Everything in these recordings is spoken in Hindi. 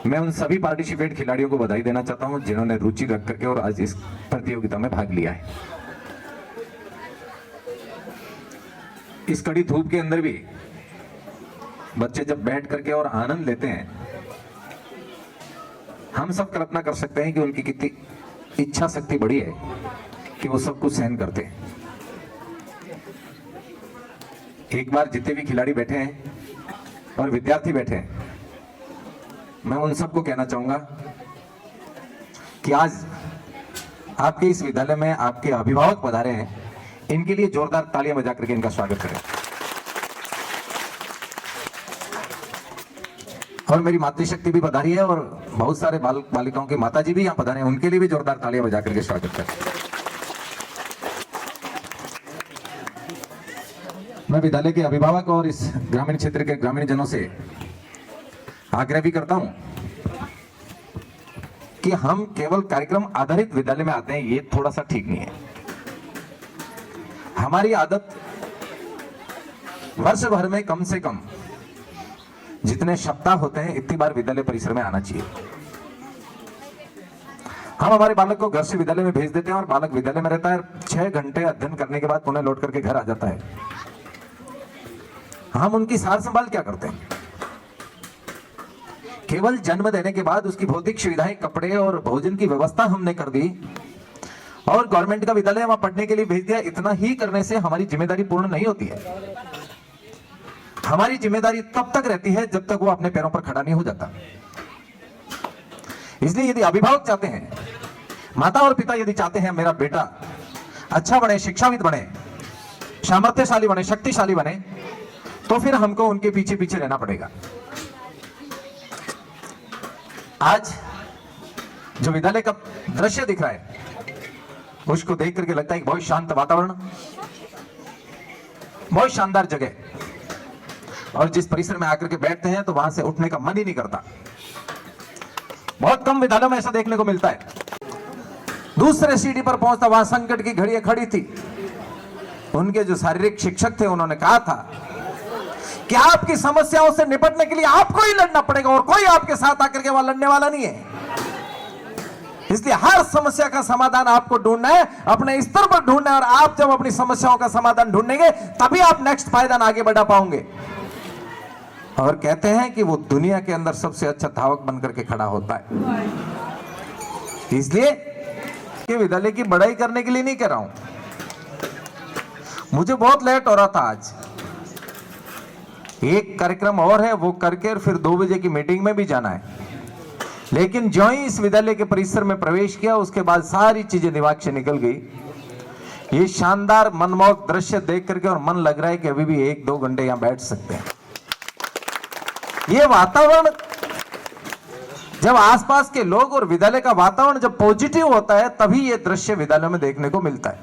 मैं उन सभी पार्टिसिपेट खिलाड़ियों को बधाई देना चाहता हूं जिन्होंने रुचि रख करके और आज इस प्रतियोगिता में भाग लिया है। इस कड़ी धूप के अंदर भी बच्चे जब बैठ करके और आनंद लेते हैं, हम सब कल्पना कर सकते हैं कि उनकी कितनी इच्छा शक्ति बड़ी है कि वो सब कुछ सहन करते हैं। एक बार जितने भी खिलाड़ी बैठे हैं और विद्यार्थी बैठे हैं, मैं उन सबको कहना चाहूंगा कि आज आपके इस विद्यालय में आपके अभिभावक पधारे हैं, इनके लिए जोरदार तालियां बजा करके इनका स्वागत करें। और मेरी मातृशक्ति भी पधारी है और बहुत सारे बालिकाओं की माताजी भी यहां पधारे हैं, उनके लिए भी जोरदार तालियां बजा करके स्वागत करें। मैं विद्यालय के अभिभावक और इस ग्रामीण क्षेत्र के ग्रामीण जनों से आग्रह भी करता हूं कि हम केवल कार्यक्रम आधारित विद्यालय में आते हैं, ये थोड़ा सा ठीक नहीं है। हमारी आदत वर्ष भर में कम से कम जितने सप्ताह होते हैं इतनी बार विद्यालय परिसर में आना चाहिए। हम हमारे बालक को घर से विद्यालय में भेज देते हैं और बालक विद्यालय में रहता है, 6 घंटे अध्ययन करने के बाद पुनः लौट करके घर आ जाता है। हम उनकी सार संभाल क्या करते हैं? केवल जन्म देने के बाद उसकी भौतिक सुविधाएं, कपड़े और भोजन की व्यवस्था हमने कर दी और गवर्नमेंट का विद्यालय वहां पढ़ने के लिए भेज दिया। इतना ही करने से हमारी जिम्मेदारी पूर्ण नहीं होती है। हमारी जिम्मेदारी तब तक रहती है जब तक वो अपने पैरों पर खड़ा नहीं हो जाता। इसलिए यदि अभिभावक चाहते हैं, माता और पिता यदि चाहते हैं मेरा बेटा अच्छा बने, शिक्षाविद बने, सामर्थ्यशाली बने, शक्तिशाली बने, तो फिर हमको उनके पीछे पीछे रहना पड़ेगा। आज जो विद्यालय का दृश्य दिख रहा है उसको देख करके लगता है कि बहुत शांत वातावरण, बहुत शानदार जगह, और जिस परिसर में आकर के बैठते हैं तो वहां से उठने का मन ही नहीं करता। बहुत कम विद्यालयों में ऐसा देखने को मिलता है। दूसरे सीढ़ी पर पहुंचता, वहां संकट की घड़ियां खड़ी थी। उनके जो शारीरिक शिक्षक थे उन्होंने कहा था कि आपकी समस्याओं से निपटने के लिए आपको ही लड़ना पड़ेगा और कोई आपके साथ आकर के वहां लड़ने वाला नहीं है। इसलिए हर समस्या का समाधान आपको ढूंढना है, अपने स्तर पर ढूंढना है, और आप जब अपनी समस्याओं का समाधान ढूंढेंगे तभी आप नेक्स्ट पायदान आगे बढ़ा पाओगे। और कहते हैं कि वो दुनिया के अंदर सबसे अच्छा धावक बनकर के खड़ा होता है। इसलिए कि विद्यालय की बढ़ाई करने के लिए नहीं कह रहा हूं। मुझे बहुत लेट हो रहा था आज, एक कार्यक्रम और है वो करके फिर 2 बजे की मीटिंग में भी जाना है। लेकिन जो ही इस विद्यालय के परिसर में प्रवेश किया उसके बाद सारी चीजें दिमाग से निकल गई। ये शानदार मनमोहक दृश्य देख करके और मन लग रहा है कि अभी भी 1-2 घंटे यहां बैठ सकते हैं। ये वातावरण, जब आसपास के लोग और विद्यालय का वातावरण जब पॉजिटिव होता है तभी ये दृश्य विद्यालय में देखने को मिलता है।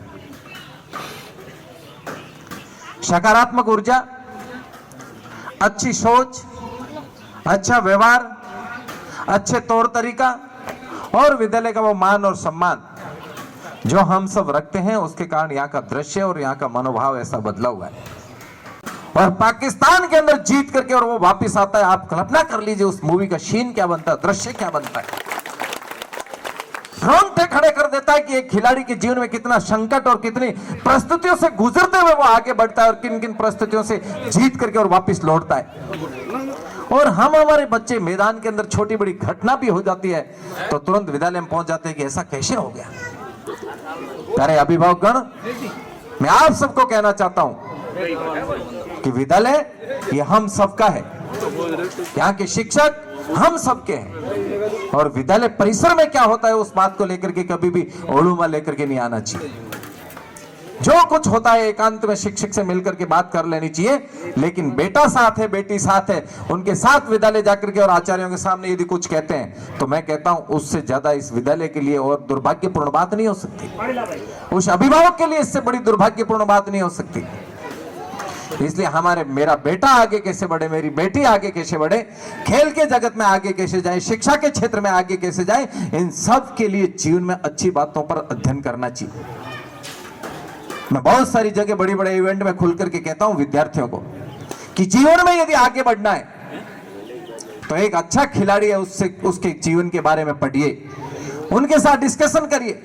सकारात्मक ऊर्जा, अच्छी सोच, अच्छा व्यवहार, अच्छे तौर तरीका और विद्यालय का वो मान और सम्मान जो हम सब रखते हैं, उसके कारण यहाँ का दृश्य और यहाँ का मनोभाव ऐसा बदला हुआ है। और पाकिस्तान के अंदर जीत करके और वो वापस आता है, आप कल्पना कर लीजिए उस मूवी का सीन क्या बनता है, दृश्य क्या बनता है। रोंगटे खड़े कर देता है कि एक खिलाड़ी के जीवन में कितना संकट और कितनी परिस्थितियों से गुजरते हुए वो आगे बढ़ता है और किन किन परिस्थितियों से जीत करके और वापस लौटता है। और हम हमारे बच्चे मैदान के अंदर छोटी बड़ी घटना भी हो जाती है तो तुरंत विद्यालय में पहुंच जाते हैं कि ऐसा कैसे हो गया। प्यारे अभिभावकगण, मैं आप सबको कहना चाहता हूं कि विद्यालय ये हम सबका है, यहाँ के शिक्षक हम सबके हैं, और विद्यालय परिसर में क्या होता है उस बात को लेकर के कभी भी ओलूमा लेकर के नहीं आना चाहिए। जो कुछ होता है एकांत में शिक्षक से मिलकर के बात कर लेनी चाहिए। लेकिन बेटा साथ है, बेटी साथ है, उनके साथ विद्यालय जाकर के और आचार्यों के सामने यदि कुछ कहते हैं तो मैं कहता हूं उससे ज्यादा इस विद्यालय के लिए और दुर्भाग्यपूर्ण बात नहीं हो सकती। उस अभिभावक के लिए इससे बड़ी दुर्भाग्यपूर्ण बात नहीं हो सकती। इसलिए मेरा बेटा आगे कैसे बढ़े, मेरी बेटी आगे कैसे बढ़े, खेल के जगत में आगे कैसे जाए, शिक्षा के क्षेत्र में आगे कैसे जाए, इन सब के लिए जीवन में अच्छी बातों पर अध्ययन करना चाहिए। मैं बहुत सारी जगह बड़े बड़े इवेंट में खुल करके कहता हूं विद्यार्थियों को कि जीवन में यदि आगे बढ़ना है तो एक अच्छा खिलाड़ी है, उससे उसके जीवन के बारे में पढ़िए, उनके साथ डिस्कशन करिए,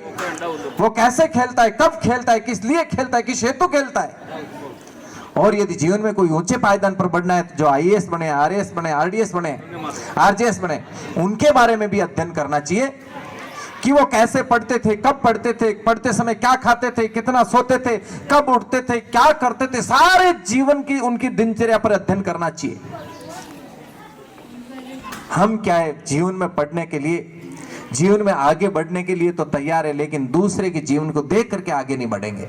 वो कैसे खेलता है, कब खेलता है, किस लिए खेलता है, किस हेतु खेलता है। और यदि जीवन में कोई ऊंचे पायदान पर बढ़ना है तो जो आईएएस बने, आरएएस बने, आरडीएस बने, आरजेएस बने, उनके बारे में भी अध्ययन करना चाहिए कि वो कैसे पढ़ते थे, कब पढ़ते थे, पढ़ते समय क्या खाते थे, कितना सोते थे, कब उठते थे, क्या करते थे, सारे जीवन की उनकी दिनचर्या पर अध्ययन करना चाहिए। हम क्या है, जीवन में पढ़ने के लिए, जीवन में आगे बढ़ने के लिए तो तैयार है, लेकिन दूसरे के जीवन को देख करके आगे नहीं बढ़ेंगे।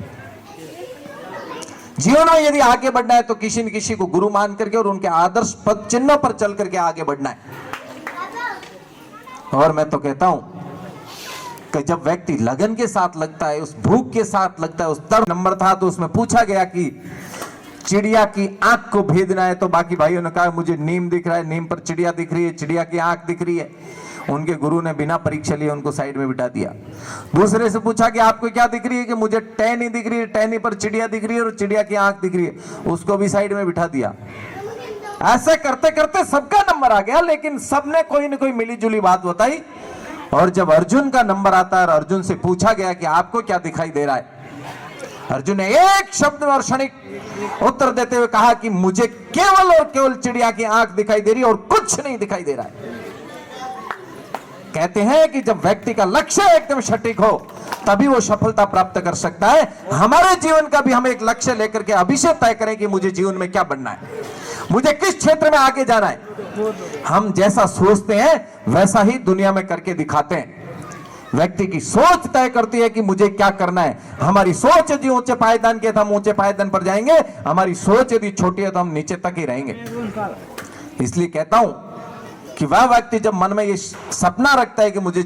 जीवन में यदि आगे बढ़ना है तो किसी न किसी को गुरु मान करके और उनके आदर्श पद चिन्ह पर चल करके आगे बढ़ना है। और मैं तो कहता हूं कि जब व्यक्ति लगन के साथ लगता है, उस भूख के साथ लगता है, उस तड़प नंबर था तो उसमें पूछा गया कि चिड़िया की आंख को भेदना है, तो बाकी भाइयों ने कहा मुझे नीम दिख रहा है, नीम पर चिड़िया दिख रही है, चिड़िया की आंख दिख रही है। उनके गुरु ने बिना परीक्षा लिए उनको साइड में बिठा दिया। दूसरे से पूछा कि आपको क्या दिख रही है, कि मुझे टहनी दिख रही है, टहनी पर चिड़िया दिख रही है और चिड़िया की आंख दिख रही है, उसको भी साइड में बिठा दिया। ऐसे करते करते सबका नंबर आ गया, लेकिन सबने कोई न कोई मिली जुली बात बताई। और जब अर्जुन का नंबर आता है और अर्जुन से पूछा गया कि आपको क्या दिखाई दे रहा है, अर्जुन ने एक शब्द और क्षणिक उत्तर देते हुए कहा कि मुझे केवल और केवल चिड़िया की आंख दिखाई दे रही है और कुछ नहीं दिखाई दे रहा है। कहते हैं कि जब व्यक्ति का लक्ष्य एकदम सटीक हो तभी वो सफलता प्राप्त कर सकता है। हमारे जीवन का भी हम एक लक्ष्य लेकर के अभी से तय करें कि मुझे जीवन में क्या बनना है, मुझे किस क्षेत्र में आगे जाना है। हम जैसा सोचते हैं वैसा ही दुनिया में करके दिखाते हैं। व्यक्ति की सोच तय करती है कि मुझे क्या करना है। हमारी सोच यदि ऊंचे पायदान की है तो हम ऊंचे पायदान पर जाएंगे, हमारी सोच यदि छोटी है तो हम नीचे तक ही रहेंगे। इसलिए कहता हूं कि वह व्यक्ति जब मन में ये सपना रखता है कि मुझे